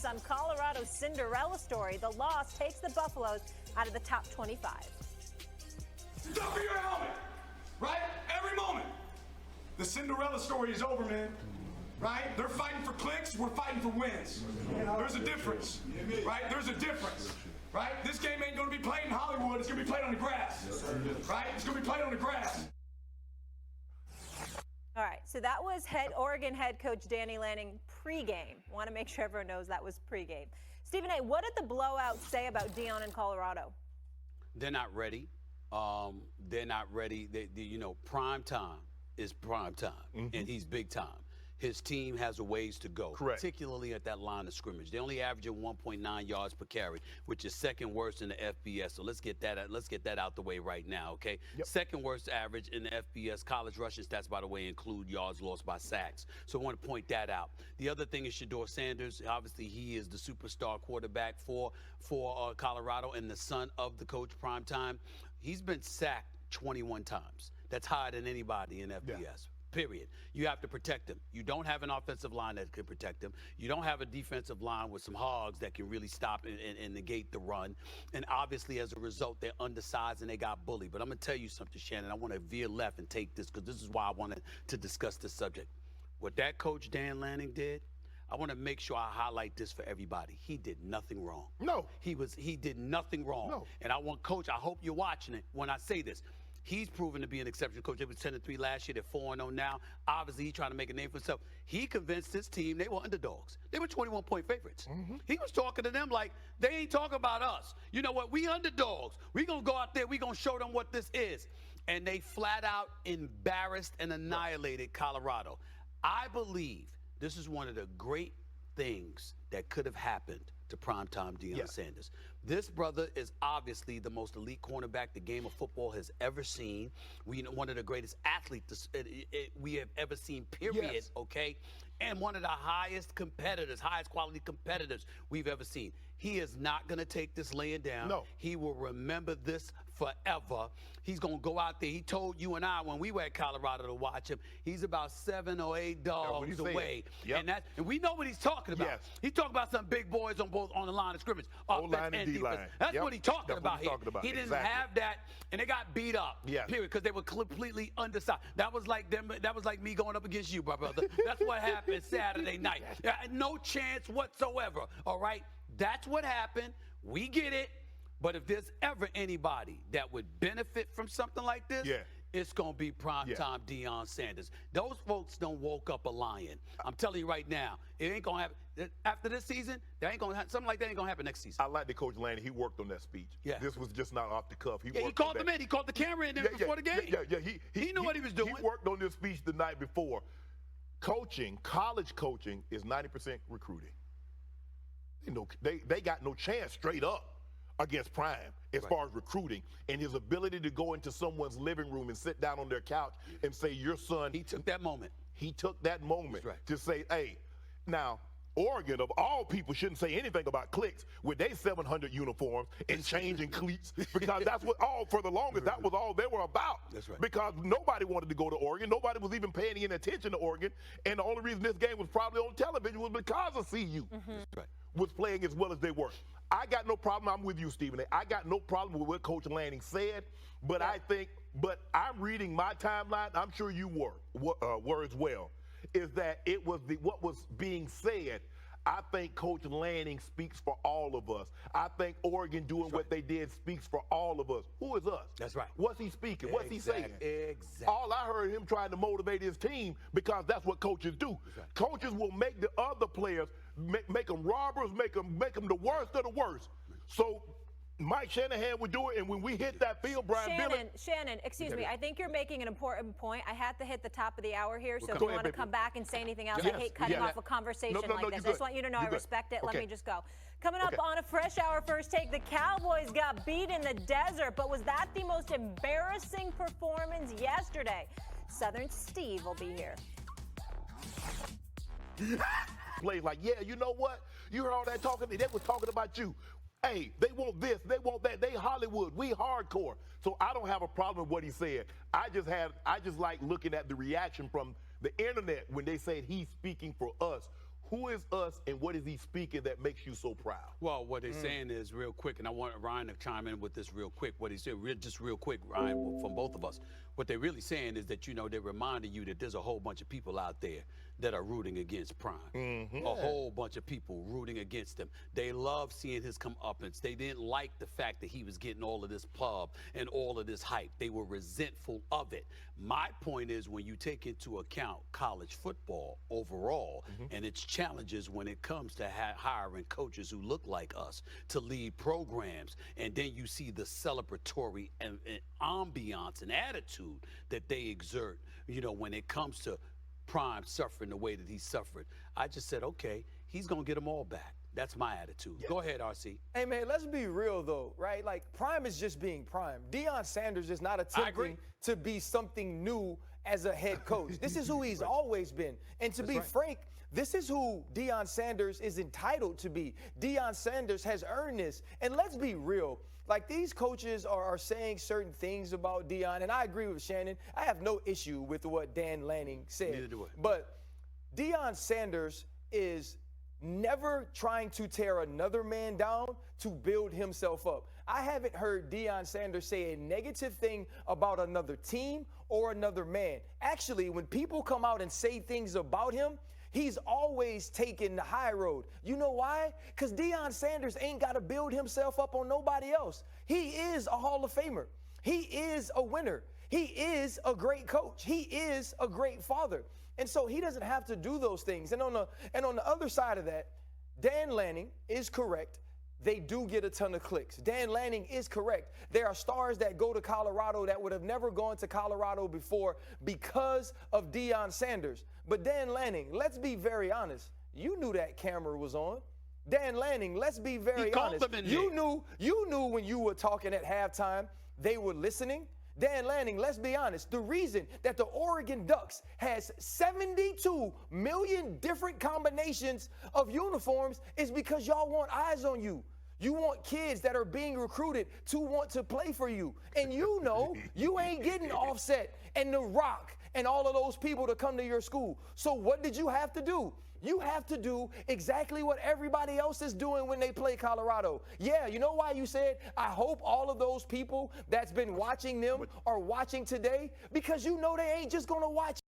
on Colorado's Cinderella story. The loss takes the Buffaloes out of the top 25. Stop for your helmet, right? Every moment. The Cinderella story is over, man. Right? They're fighting for clicks, we're fighting for wins. There's a difference, right? There's a difference, right? This game ain't gonna be played in Hollywood, it's gonna be played on the grass, right? It's gonna be played on the grass. All right, so that was Oregon head coach Danny Lanning pregame. Want to make sure everyone knows that was pregame. Stephen A., what did the blowout say about Deion in Colorado? They're not ready. They're not ready. Prime time is prime time, and he's big time. His team has a ways to go, particularly at that line of scrimmage. They only average 1.9 yards per carry, which is second worst in the FBS. So let's get that out the way right now, okay? Yep. Second worst average in the FBS. College rushing stats, by the way, include yards lost by sacks. So I want to point that out. The other thing is Shedeur Sanders. Obviously, he is the superstar quarterback for Colorado and the son of the coach Primetime. He's been sacked 21 times. That's higher than anybody in FBS. Yeah. Period. You have to protect him. You don't have an offensive line that can protect him. You don't have a defensive line with some hogs that can really stop and negate the run. And obviously, as a result, they're undersized and they got bullied. But I'm going to tell you something, Shannon. I want to veer left and take this because this is why I wanted to discuss this subject. What that coach Dan Lanning did, I want to make sure I highlight this for everybody. He did nothing wrong. No. He did nothing wrong. No. And I want, Coach, I hope you're watching it when I say this. He's proven to be an exceptional coach. They were 10-3 last year. They're 4-0 now. Obviously, he's trying to make a name for himself. He convinced his team they were underdogs. They were 21-point favorites. He was talking to them like, they ain't talking about us. You know what? We underdogs. We going to go out there. We going to show them what this is. And they flat out embarrassed and annihilated Colorado. I believe this is one of the great things that could have happened to primetime Deion Sanders. This brother is obviously the most elite cornerback the game of football has ever seen. One of the greatest athletes we have ever seen, period, okay? And one of the highest quality competitors we've ever seen. He is not going to take this laying down. No. He will remember this forever. He's going to go out there. He told you and I when we were at Colorado to watch him, he's about 7 or 8 dogs away. And we know what he's talking about. He's talking about some big boys on the line of scrimmage. O-line and D-line. That's what he's talking about here. He didn't have that, and they got beat up, period, because they were completely undersized. That was like them. That was like me going up against you, my brother. That's what happened Saturday night. No chance whatsoever, all right? That's what happened. We get it. But if there's ever anybody that would benefit from something like this, it's going to be primetime Deion Sanders. Those folks don't woke up a lion. I'm telling you right now, it ain't going to happen. After this season, something like that ain't going to happen next season. I like the Coach Lanning. He worked on that speech. This was just not off the cuff. He called them in. He called the camera in there before the game. He knew what he was doing. He worked on this speech the night before. College coaching is 90% recruiting. They got no chance straight up against Prime as far as recruiting, and his ability to go into someone's living room and sit down on their couch and say, your son. He took that moment. He took that moment to say, hey, now, Oregon, of all people, shouldn't say anything about clicks with their 700 uniforms and changing cleats, because that's what for the longest, that was all they were about. That's right. Because nobody wanted to go to Oregon. Nobody was even paying any attention to Oregon. And the only reason this game was probably on television was because of CU. That's right. Was playing as well as they were. I got no problem. I'm with you, Stephen A. I got no problem with what Coach Lanning said, but I'm reading my timeline. I'm sure you were as well. Is that it was what was being said. I think Coach Lanning speaks for all of us. I think Oregon doing what they did speaks for all of us. Who is us? That's right. What's he speaking? What's he saying? Exactly. All I heard him trying to motivate his team, because that's what coaches do. Right. Coaches will make the other players, make them robbers, make them the worst of the worst. So Mike Shanahan would do it, and when we hit that field, Shannon, excuse me, I think you're making an important point. I have to hit the top of the hour here, so if you want to come back and say anything else, I hate cutting off a conversation like this. I just want you to know I respect it. Let me just go. Coming up on a Fresh Hour First Take, the Cowboys got beat in the desert, but was that the most embarrassing performance yesterday? Southern Steve will be here. Plays like, you know what? You heard all that talking? They was talking about you. Hey, they want this, they want that. They Hollywood, we hardcore. So I don't have a problem with what he said. I just like looking at the reaction from the internet when they said he's speaking for us. Who is us, and what is he speaking that makes you so proud? Well, what they're saying is real quick, and I want Ryan to chime in with this real quick. What he said, just real quick, Ryan, from both of us. What they're really saying is that, they're reminding you that there's a whole bunch of people out there that are rooting against Prime. A whole bunch of people rooting against him. They love seeing his comeuppance. They didn't like the fact that he was getting all of this pub and all of this hype. They were resentful of it. My point is, when you take into account college football overall and its challenges when it comes to hiring coaches who look like us to lead programs, and then you see the celebratory and ambiance and attitude that they exert, when it comes to Prime suffering the way that he suffered, I just said, okay, he's going to get them all back. That's my attitude. Yeah. Go ahead, RC. Hey, man, let's be real, though, right? Like, Prime is just being Prime. Deion Sanders is not attempting to be something new as a head coach. This is who he's always been. And to be frank, this is who Deion Sanders is entitled to be. Deion Sanders has earned this. And let's be real. Like, these coaches are saying certain things about Deion, and I agree with Shannon. I have no issue with what Dan Lanning said. Neither do I. But Deion Sanders is never trying to tear another man down to build himself up. I haven't heard Deion Sanders say a negative thing about another team or another man. Actually, when people come out and say things about him, he's always taken the high road. You know why? Because Deion Sanders ain't got to build himself up on nobody else. He is a Hall of Famer. He is a winner. He is a great coach. He is a great father. And so he doesn't have to do those things. And on the other side of that, Dan Lanning is correct. They do get a ton of clicks. Dan Lanning is correct. There are stars that go to Colorado that would have never gone to Colorado before because of Deion Sanders. But Dan Lanning, let's be very honest. You knew that camera was on. Dan Lanning, let's be very honest. You knew when you were talking at halftime, they were listening. Dan Lanning, let's be honest, the reason that the Oregon Ducks has 72 million different combinations of uniforms is because y'all want eyes on you. You want kids that are being recruited to want to play for you. And you know you ain't getting Offset and The Rock and all of those people to come to your school. So what did you have to do? You have to do exactly what everybody else is doing when they play Colorado. Yeah, you know why you said, I hope all of those people that's been watching them are watching today? Because you know they ain't just going to watch